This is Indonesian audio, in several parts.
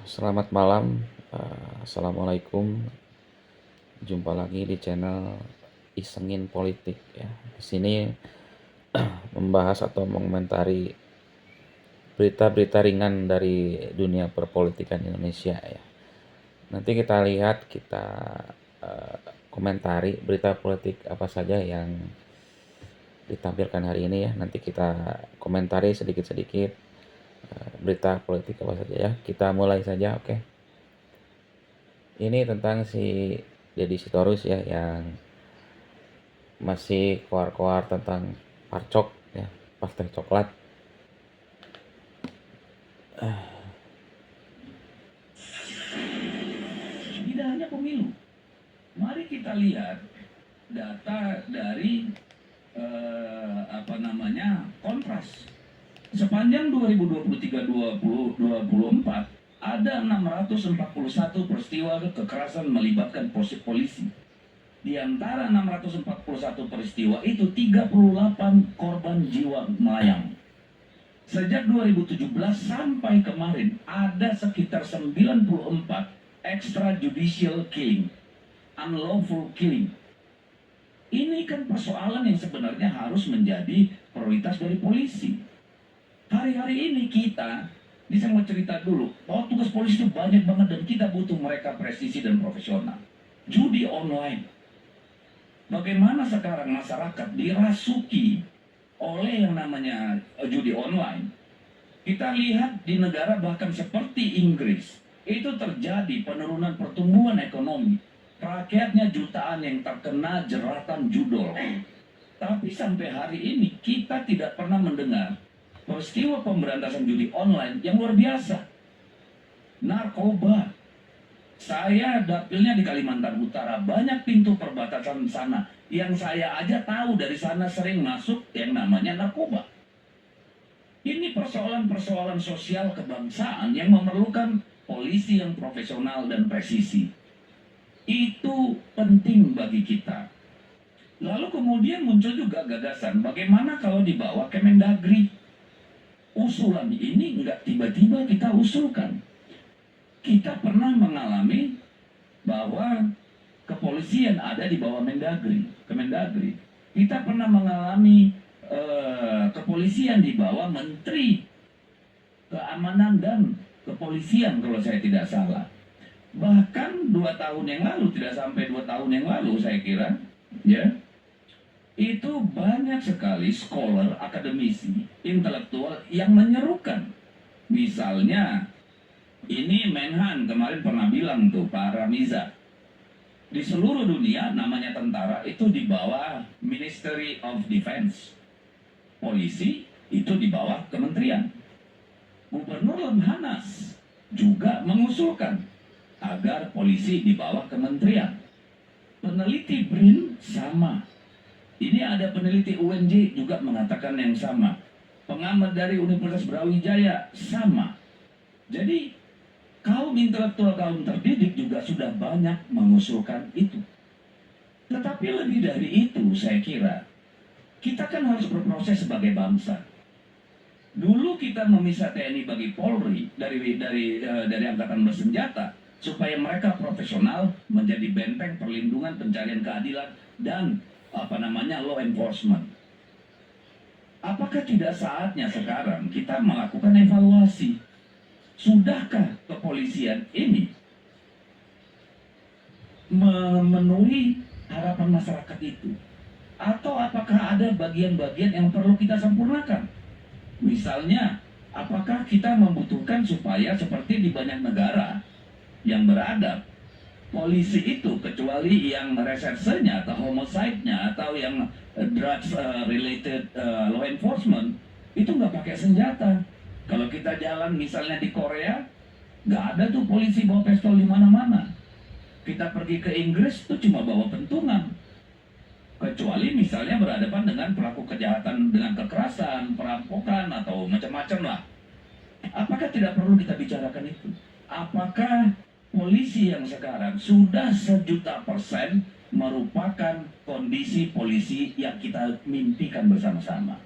Selamat malam, assalamualaikum. Jumpa lagi di channel Isengin Politik ya. Di sini membahas atau mengomentari berita-berita ringan dari dunia perpolitikan Indonesia ya. Nanti kita lihat, kita komentari berita politik apa saja yang ditampilkan hari ini ya. Nanti kita komentari sedikit-sedikit berita politik apa saja ya. Kita mulai saja, oke. Ini tentang si Deddy Sitorus ya, yang masih koar-koar tentang Parcok ya, Partai Coklat. Tidak hanya pemilu. Mari kita lihat data dari kontras. Sepanjang 2023-2024 ada 641 peristiwa kekerasan melibatkan polisi. Di antara 641 peristiwa itu 38 korban jiwa melayang. Sejak 2017 sampai kemarin ada sekitar 94 extrajudicial killing, unlawful killing. Ini kan persoalan yang sebenarnya harus menjadi prioritas dari polisi. Hari-hari ini kita, ini saya mau cerita dulu, bahwa tugas polisi itu banyak banget dan kita butuh mereka presisi dan profesional. Judi online. Bagaimana sekarang masyarakat dirasuki oleh yang namanya judi online. Kita lihat di negara bahkan seperti Inggris, itu terjadi penurunan pertumbuhan ekonomi. Rakyatnya jutaan yang terkena jeratan judol. Tapi sampai hari ini kita tidak pernah mendengar peristiwa pemberantasan judi online yang luar biasa. Narkoba. Saya dapilnya di Kalimantan Utara, banyak pintu perbatasan sana yang saya aja tahu dari sana sering masuk yang namanya narkoba. Ini persoalan-persoalan sosial kebangsaan yang memerlukan polisi yang profesional dan presisi. Itu penting bagi kita. Lalu kemudian muncul juga gagasan, bagaimana kalau dibawa Kemendagri? Usulan ini nggak tiba-tiba kita usulkan. Kita pernah mengalami bahwa kepolisian ada di bawah Kemendagri. Kita pernah mengalami kepolisian di bawah Menteri Keamanan dan Kepolisian kalau saya tidak salah. Bahkan 2 tahun yang lalu, tidak sampai 2 tahun yang lalu saya kira, ya, itu banyak sekali scholar, akademisi, intelektual yang menyerukan. Misalnya, ini Menhan kemarin pernah bilang tuh, Pak Ramiza, di seluruh dunia namanya tentara itu di bawah Ministry of Defense. Polisi itu di bawah kementerian. Gubernur Lemhanas juga mengusulkan agar polisi di bawah kementerian. Peneliti BRIN sama. Ini ada peneliti UNJ juga mengatakan yang sama. Pengamat dari Universitas Brawijaya sama. Jadi kaum intelektual, kaum terdidik juga sudah banyak mengusulkan itu. Tetapi lebih dari itu saya kira, kita kan harus berproses sebagai bangsa. Dulu kita memisah TNI bagi Polri dari angkatan bersenjata supaya mereka profesional menjadi benteng perlindungan, pencarian keadilan dan law enforcement. Apakah tidak saatnya sekarang kita melakukan evaluasi? Sudahkah kepolisian ini memenuhi harapan masyarakat itu? Atau apakah ada bagian-bagian yang perlu kita sempurnakan? Misalnya, apakah kita membutuhkan supaya seperti di banyak negara yang beradab, polisi itu kecuali yang resersenya atau homicide-nya atau yang drugs related law enforcement itu nggak pakai senjata. Kalau kita jalan misalnya di Korea, nggak ada tuh polisi bawa pistol di mana-mana. Kita pergi ke Inggris tuh cuma bawa pentungan. Kecuali misalnya berhadapan dengan pelaku kejahatan dengan kekerasan, perampokan atau macam-macam lah. Apakah tidak perlu kita bicarakan itu? Apakah polisi yang sekarang sudah 1.000.000% merupakan kondisi polisi yang kita mimpikan bersama-sama?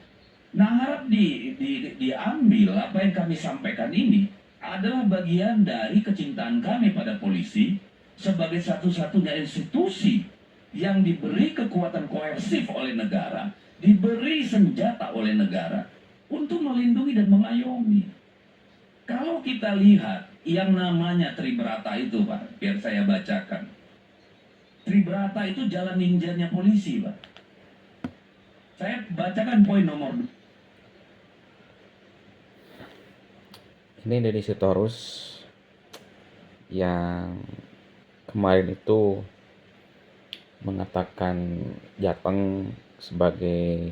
Nah, harap diambil apa yang kami sampaikan ini adalah bagian dari kecintaan kami pada polisi sebagai satu-satunya institusi yang diberi kekuatan koersif oleh negara, diberi senjata oleh negara untuk melindungi dan mengayomi. Kalau kita lihat yang namanya Tribrata itu, Pak, biar saya bacakan. Tribrata itu jalan ninjanya polisi, Pak. Saya bacakan poin nomor 2. Ini Deddy Sitorus yang kemarin itu mengatakan Jateng sebagai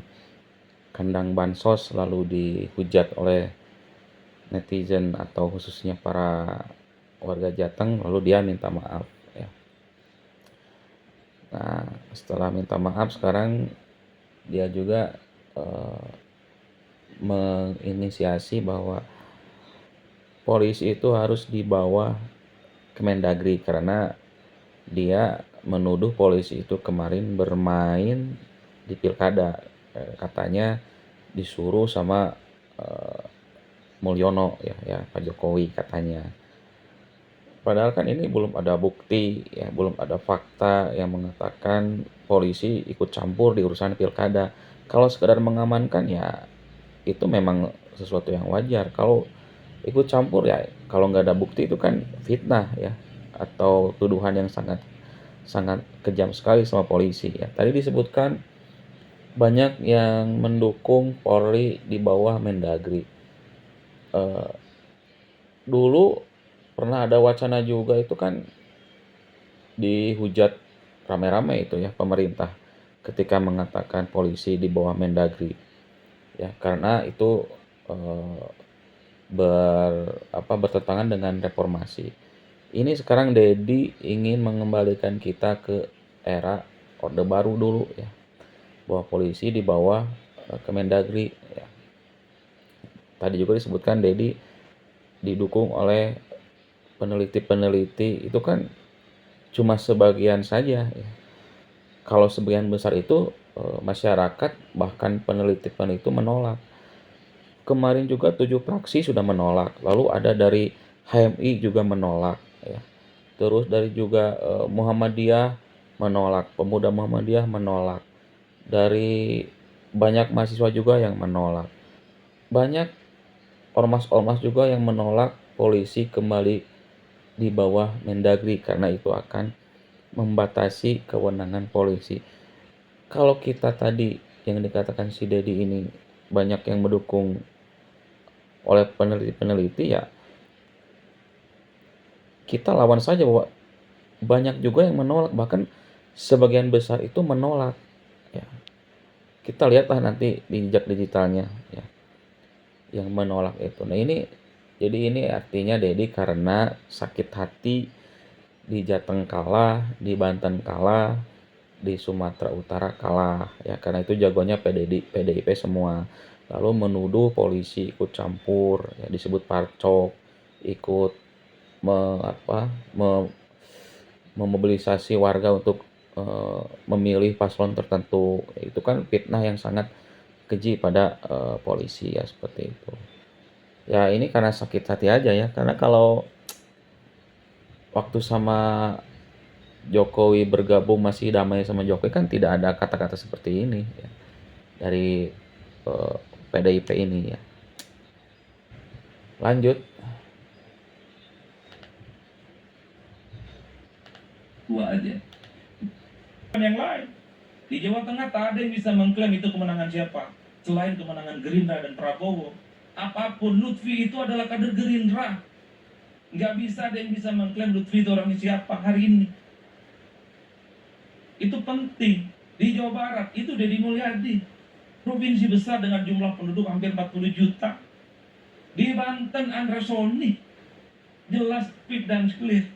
kandang bansos, lalu dihujat oleh netizen atau khususnya para warga Jateng, lalu dia minta maaf ya. Nah, setelah minta maaf sekarang dia juga menginisiasi bahwa polisi itu harus di bawah Kemendagri karena dia menuduh polisi itu kemarin bermain di pilkada. Katanya disuruh sama Mulyono ya Pak Jokowi katanya. Padahal kan ini belum ada bukti ya, belum ada fakta yang mengatakan polisi ikut campur di urusan pilkada. Kalau sekedar mengamankan ya itu memang sesuatu yang wajar. Kalau ikut campur ya kalau nggak ada bukti itu kan fitnah ya, atau tuduhan yang sangat sangat kejam sekali sama polisi ya. Tadi disebutkan banyak yang mendukung Polri di bawah Mendagri. Dulu pernah ada wacana juga itu kan dihujat rame-rame itu ya pemerintah ketika mengatakan polisi di bawah Mendagri ya, karena itu eh, bertentangan dengan reformasi. Ini sekarang Dedi ingin mengembalikan kita ke era Orde Baru dulu ya, bahwa polisi di bawah Kemendagri ya. Tadi juga disebutkan Dedi didukung oleh peneliti-peneliti, itu kan cuma sebagian saja ya. Kalau sebagian besar itu masyarakat bahkan peneliti-peneliti menolak. Kemarin juga 7 fraksi sudah menolak, lalu ada dari HMI juga menolak ya. Terus dari juga Muhammadiyah menolak, Pemuda Muhammadiyah menolak. Dari banyak mahasiswa juga yang menolak. Banyak ormas-ormas juga yang menolak polisi kembali di bawah Mendagri karena itu akan membatasi kewenangan polisi. Kalau kita tadi yang dikatakan si Dedi ini banyak yang mendukung oleh peneliti-peneliti ya, kita lawan saja bahwa banyak juga yang menolak, bahkan sebagian besar itu menolak ya. Kita lihatlah nanti di jejak digitalnya ya, yang menolak itu. Nah ini jadi ini artinya Dedi karena sakit hati di Jateng kalah, di Banten kalah, di Sumatera Utara kalah ya, karena itu jagonya PDIP semua. Lalu menuduh polisi ikut campur ya, disebut parcok, ikut me, apa, me, memobilisasi warga untuk memilih paslon tertentu. Itu kan fitnah yang sangat keji pada polisi ya, seperti itu. Ya ini karena sakit hati aja ya, karena kalau waktu sama Jokowi bergabung masih damai sama Jokowi kan tidak ada kata-kata seperti ini ya, dari PDIP ini ya. Lanjut. Dua aja. Yang lain. Di Jawa Tengah tak ada yang bisa mengklaim itu kemenangan siapa. Selain kemenangan Gerindra dan Prabowo. Apapun, Lutfi itu adalah kader Gerindra. Nggak bisa ada yang bisa mengklaim Lutfi itu orangnya siapa hari ini. Itu penting. Di Jawa Barat, itu Deddy Mulyadi. Provinsi besar dengan jumlah penduduk hampir 40 juta. Di Banten, Andra Soni. Jelas, fit dan clear.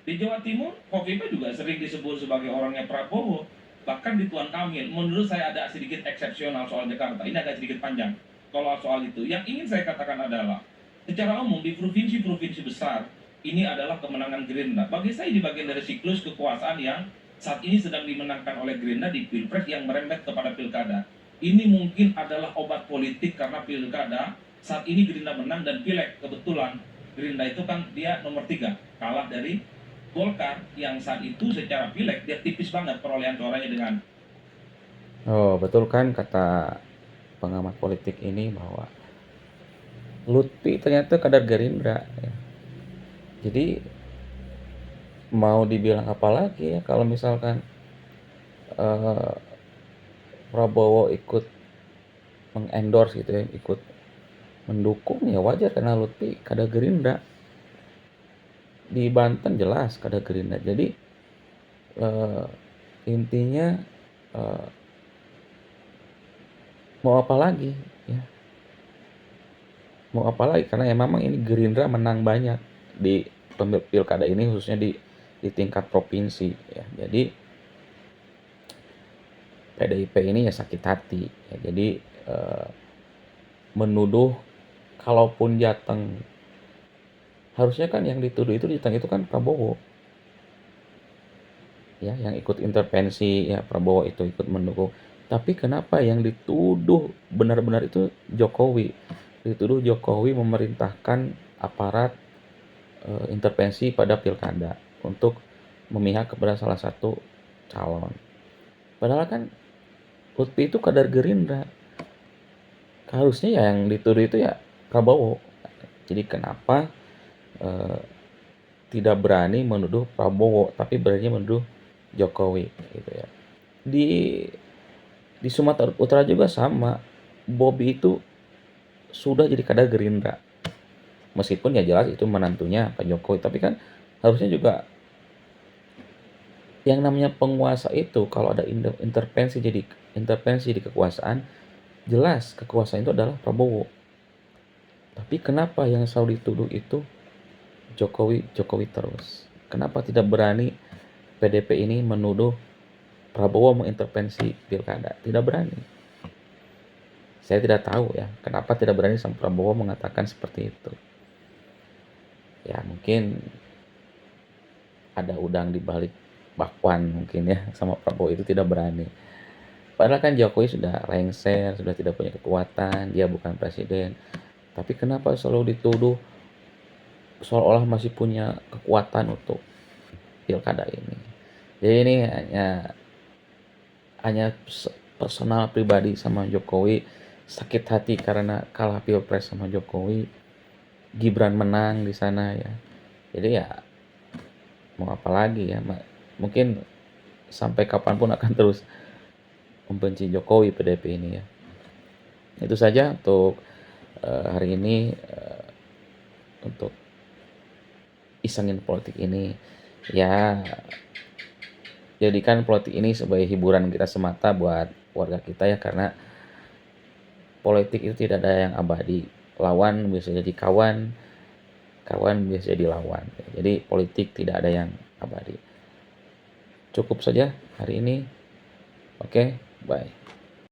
Di Jawa Timur, Kofifa juga sering disebut sebagai orangnya Prabowo. Bahkan di Tuan Kamil, menurut saya ada sedikit eksepsional soal Jakarta. Ini agak sedikit panjang kalau soal itu. Yang ingin saya katakan adalah, secara umum di provinsi-provinsi besar, ini adalah kemenangan Gerindra. Bagi saya ini bagian dari siklus kekuasaan yang saat ini sedang dimenangkan oleh Gerindra di Pilpres yang merembet kepada Pilkada. Ini mungkin adalah obat politik karena Pilkada, saat ini Gerindra menang dan Pileg kebetulan Gerindra itu kan dia nomor 3, kalah dari Golkar yang saat itu secara pileg dia tipis banget perolehan suaranya dengan. Oh, betul kan kata pengamat politik ini bahwa Lutfi ternyata kader Gerindra ya. Jadi mau dibilang apa lagi ya kalau misalkan eh, Prabowo ikut mengendorse gitu ya, ikut mendukung ya wajar karena Lutfi kader Gerindra. Di Banten jelas kader Gerindra. Jadi eh, intinya eh, mau apa lagi ya? Mau apa lagi karena ya memang ini Gerindra menang banyak di pilkada ini khususnya di tingkat provinsi ya. Jadi PDIP ini ya sakit hati ya. Jadi menuduh kalaupun Jateng harusnya kan yang dituduh itu Jateng itu kan Prabowo ya, yang ikut intervensi ya, Prabowo itu ikut mendukung. Tapi kenapa yang dituduh benar-benar itu Jokowi? Dituduh Jokowi memerintahkan aparat intervensi pada pilkada untuk memihak kepada salah satu calon. Padahal kan Lutfi itu kader Gerindra. Harusnya ya yang dituduh itu ya Prabowo. Jadi kenapa eh, tidak berani menuduh Prabowo, tapi berani menuduh Jokowi gitu ya. Di di Sumatera Utara juga sama. Bobi itu sudah jadi kader Gerindra. Meskipun ya jelas itu menantunya Pak Jokowi, tapi kan harusnya juga yang namanya penguasa itu kalau ada intervensi di kekuasaan, jelas kekuasaan itu adalah Prabowo. Tapi kenapa yang selalu dituduh itu Jokowi, Jokowi terus? Kenapa tidak berani PDP ini menuduh Prabowo mengintervensi pilkada? Tidak berani. Saya tidak tahu ya, kenapa tidak berani sang Prabowo mengatakan seperti itu. Ya mungkin ada udang di balik bakwan mungkin ya, sama Prabowo itu tidak berani. Padahal kan Jokowi sudah lengser, sudah tidak punya kekuatan, dia bukan presiden. Tapi kenapa selalu dituduh seolah-olah masih punya kekuatan untuk pilkada ini? Jadi ini hanya personal pribadi sama Jokowi, sakit hati karena kalah pilpres sama Jokowi, Gibran menang di sana ya. Jadi ya mau apa lagi ya, mungkin sampai kapanpun akan terus membenci Jokowi PDP ini ya. Itu saja untuk hari ini, untuk isengin politik ini ya, jadikan politik ini sebagai hiburan kita semata buat warga kita ya, karena politik itu tidak ada yang abadi. Lawan bisa jadi kawan, kawan bisa jadi lawan. Jadi politik tidak ada yang abadi. Cukup saja hari ini. Oke, bye.